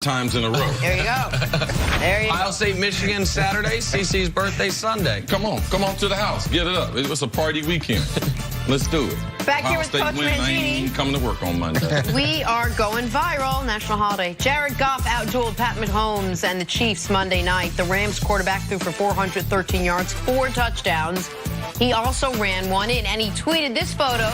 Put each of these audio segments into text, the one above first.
times in a row. There you go. There you go. Ohio State, Michigan, Saturday. CC's birthday, Sunday. Come on to the house. Get it up. It was a party weekend. Let's do it. Back Ohio here with State Coach win, I ain't even coming to work on Monday. We are going viral. National holiday. Jared Goff outdueled Pat Mahomes and the Chiefs Monday night. The Rams quarterback threw for 413 yards, 4 touchdowns. He also ran one in, and he tweeted this photo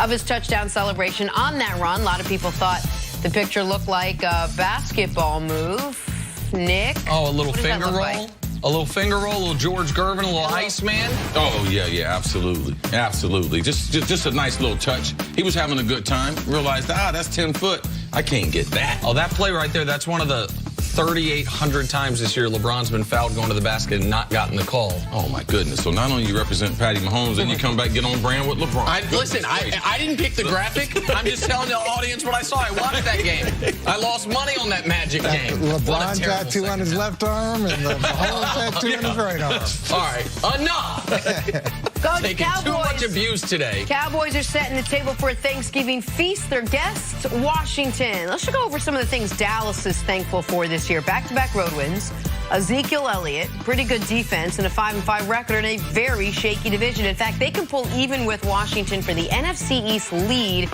of his touchdown celebration on that run. A lot of people thought the picture looked like a basketball move. Nick? Oh, a little finger roll? Like? A little finger roll, a little George Gervin, a little Iceman? Oh, yeah, absolutely. Absolutely. Just a nice little touch. He was having a good time. Realized, that's 10 foot. I can't get that. Oh, that play right there, that's one of the 3,800 times this year LeBron's been fouled going to the basket and not gotten the call. Oh, my goodness. So not only you represent Patty Mahomes, then you come back and get on brand with LeBron. Listen, I didn't pick the graphic. I'm just telling the audience what I saw. I watched that game. I lost money on that Magic game. LeBron tattoo on his left arm and the Mahomes tattoo on his right arm. All right, enough. Coach, Taking Cowboys. Too much abuse today. Cowboys are setting the table for a Thanksgiving feast. Their guest, Washington. Let's just go over some of the things Dallas is thankful for this year. Back-to-back road wins, Ezekiel Elliott, pretty good defense, and a 5-5 record in a very shaky division. In fact, they can pull even with Washington for the NFC East lead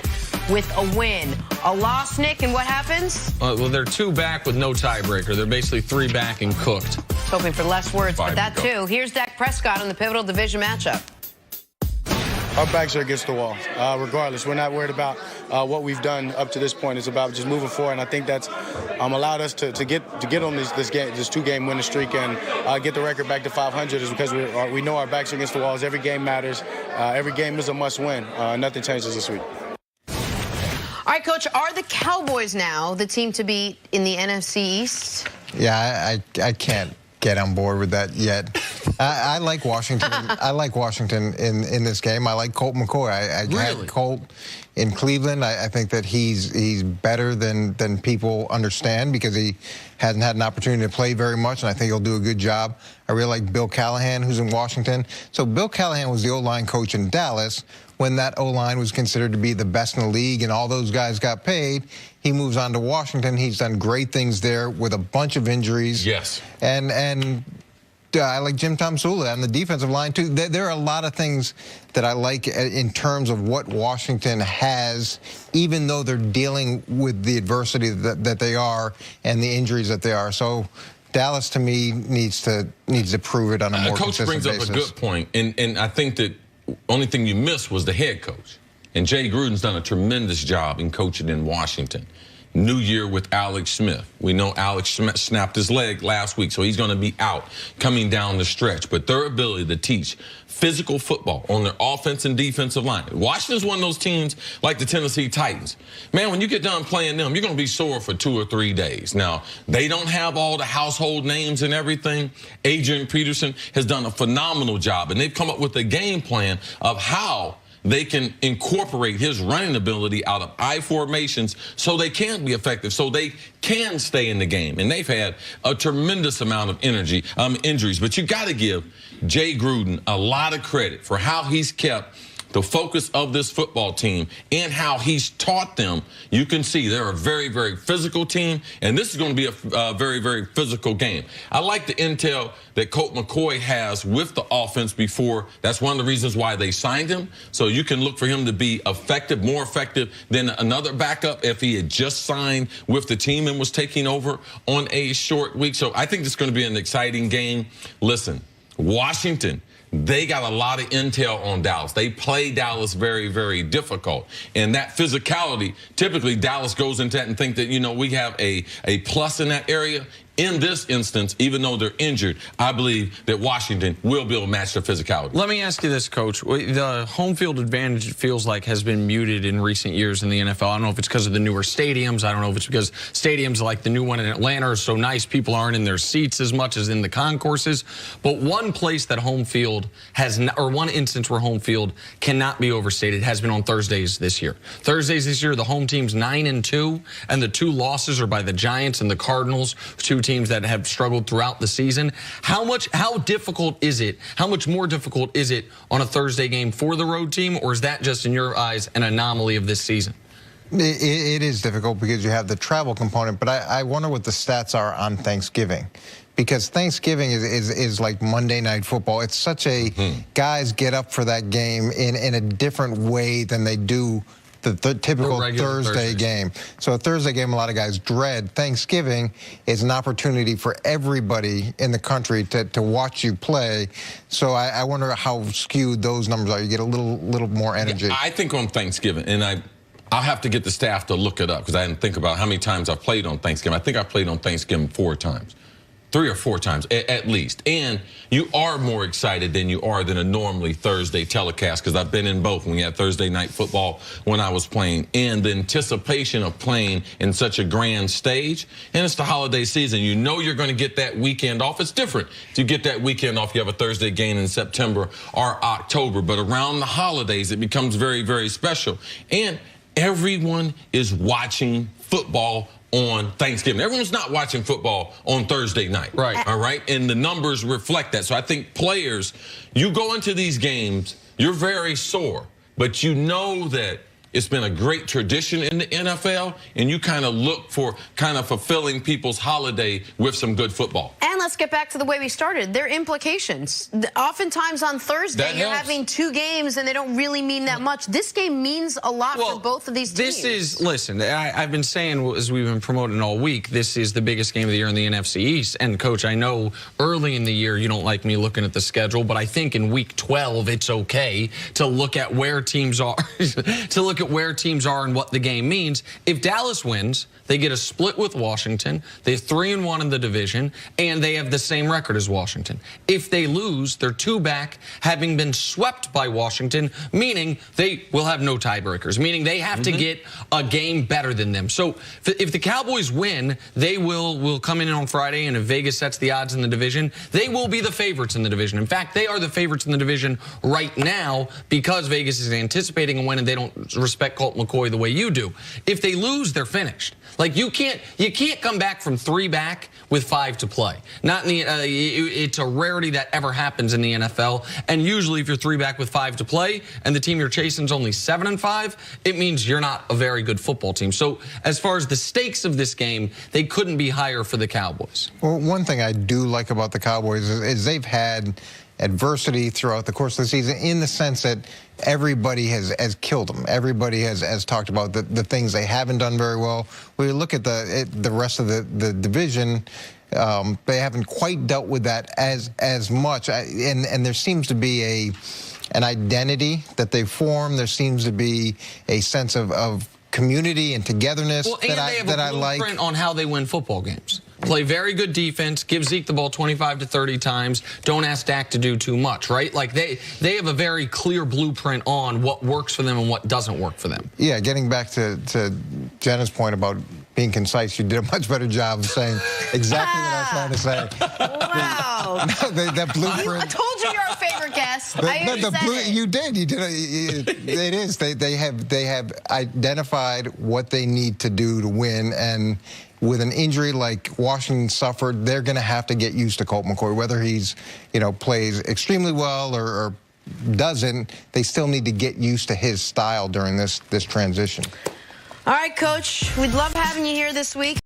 with a win. A loss, Nick, and what happens? Well, they're 2 back with no tiebreaker. They're basically 3 back and cooked. Hoping for less words, but that too. Here's Dak Prescott on the pivotal division matchup. Our backs are against the wall, regardless. We're not worried about what we've done up to this point. It's about just moving forward, and I think that's allowed us to get on this 2-game winning streak and get the record back to 500 is because we know our backs are against the walls. Every game matters. Every game is a must-win. Nothing changes this week. All right, Coach, are the Cowboys now the team to beat in the NFC East? Yeah, I can't get on board with that yet. I like Washington. I like Washington in this game. I like Colt McCoy. I had Colt in Cleveland. I think that he's better than people understand because he hasn't had an opportunity to play very much, and I think he'll do a good job. I really like Bill Callahan, who's in Washington. So Bill Callahan was the O-line coach in Dallas when that O-line was considered to be the best in the league and all those guys got paid. He moves on to Washington. He's done great things there with a bunch of injuries. Yes. And I like Jim Tomsula on the defensive line, too. There are a lot of things that I like in terms of what Washington has, even though they're dealing with the adversity that they are and the injuries that they are. So Dallas, to me, needs to prove it on a more consistent basis. Coach brings up a good point, and I think that only thing you missed was the head coach. And Jay Gruden's done a tremendous job in coaching in Washington. New year with Alex Smith. We know Alex snapped his leg last week, so he's going to be out coming down the stretch. But their ability to teach physical football on their offense and defensive line. Washington's one of those teams like the Tennessee Titans. Man, when you get done playing them, you're going to be sore for 2 or 3 days. Now, they don't have all the household names and everything. Adrian Peterson has done a phenomenal job, and they've come up with a game plan of how they can incorporate his running ability out of I formations so they can be effective, so they can stay in the game. And they've had a tremendous amount of injuries. But you got to give Jay Gruden a lot of credit for how he's kept the focus of this football team and how he's taught them. You can see they're a very, very physical team, and this is going to be a very, very physical game. I like the intel that Colt McCoy has with the offense before. That's one of the reasons why they signed him. So you can look for him to be effective, more effective than another backup if he had just signed with the team and was taking over on a short week. So I think it's going to be an exciting game. Listen, Washington, they got a lot of intel on Dallas. They play Dallas very, very difficult. And that physicality, typically Dallas goes into that and think that, we have a plus in that area. In this instance, even though they're injured, I believe that Washington will be able to match their physicality. Let me ask you this, Coach. The home field advantage, it feels like, has been muted in recent years in the NFL. I don't know if it's because of the newer stadiums. I don't know if it's because stadiums like the new one in Atlanta are so nice, people aren't in their seats as much as in the concourses. But one place that home field has, or one instance where home field cannot be overstated has been on Thursdays this year. Thursdays this year, the home team's 9-2, and the 2 losses are by the Giants and the Cardinals, 2 teams that have struggled throughout the season. How difficult is it? How much more difficult is it on a Thursday game for the road team, or is that just in your eyes an anomaly of this season? It is difficult because you have the travel component, but I wonder what the stats are on Thanksgiving. Because Thanksgiving is like Monday Night Football. It's such a guys get up for that game in a different way than they do the typical Thursday game. So a Thursday game, a lot of guys dread. Thanksgiving is an opportunity for everybody in the country to watch you play. So I wonder how skewed those numbers are. You get a little more energy. I think on Thanksgiving, and I'll have to get the staff to look it up because I didn't think about how many times I've played on Thanksgiving. I think I played on Thanksgiving 4 times. 3 or 4 times at least. And you are more excited than you are than a normally Thursday telecast, because I've been in both when we had Thursday night football when I was playing, and the anticipation of playing in such a grand stage. And it's the holiday season. You know you're going to get that weekend off. It's different. If you get that weekend off, you have a Thursday game in September or October. But around the holidays, it becomes very, very special. And everyone is watching football on Thanksgiving. Everyone's not watching football on Thursday night. Right. All right. And the numbers reflect that. So I think players, you go into these games, you're very sore, but you know that it's been a great tradition in the NFL, and you kind of look for kind of fulfilling people's holiday with some good football. And let's get back to the way we started. There are implications. Oftentimes on Thursday, you're having 2 games, and they don't really mean that much. This game means a lot for both of these teams. This is, listen, I've been saying, as we've been promoting all week, this is the biggest game of the year in the NFC East. And, Coach, I know early in the year you don't like me looking at the schedule, but I think in Week 12 it's okay to look at where teams are, and what the game means. If Dallas wins, they get a split with Washington. They're 3-1 in the division, and they have the same record as Washington. If they lose, they're 2 back, having been swept by Washington, meaning they will have no tiebreakers, meaning they have to get a game better than them. So if the Cowboys win, they will come in on Friday, and if Vegas sets the odds in the division, they will be the favorites in the division. In fact, they are the favorites in the division right now because Vegas is anticipating a win, and they don't respect Colt McCoy the way you do. If they lose, they're finished. Like, you can't come back from 3 back with 5 to play. Not in the it's a rarity that ever happens in the NFL. And usually if you're 3 back with 5 to play and the team you're chasing is only 7-5, it means you're not a very good football team. So as far as the stakes of this game, they couldn't be higher for the Cowboys. Well, one thing I do like about the Cowboys is they've had adversity throughout the course of the season, in the sense that everybody has killed them. Everybody has talked about the things they haven't done very well. When you look at the rest of the division, they haven't quite dealt with that as much. And there seems to be an identity that they form. There seems to be a sense of community and togetherness that I like. They have a blueprint on how they win football games. Play very good defense, give Zeke the ball 25 to 30 times, don't ask Dak to do too much, right? Like, they have a very clear blueprint on what works for them and what doesn't work for them. Yeah, getting back to Jenna's point about being concise, you did a much better job of saying exactly what I was trying to say. Wow. That blueprint. I told you you're our favorite guest. You did. It is. They have identified what they need to do to win, and with an injury like Washington suffered, they're going to have to get used to Colt McCoy. Whether he's, plays extremely well or doesn't, they still need to get used to his style during this transition. All right, Coach, we'd love having you here this week.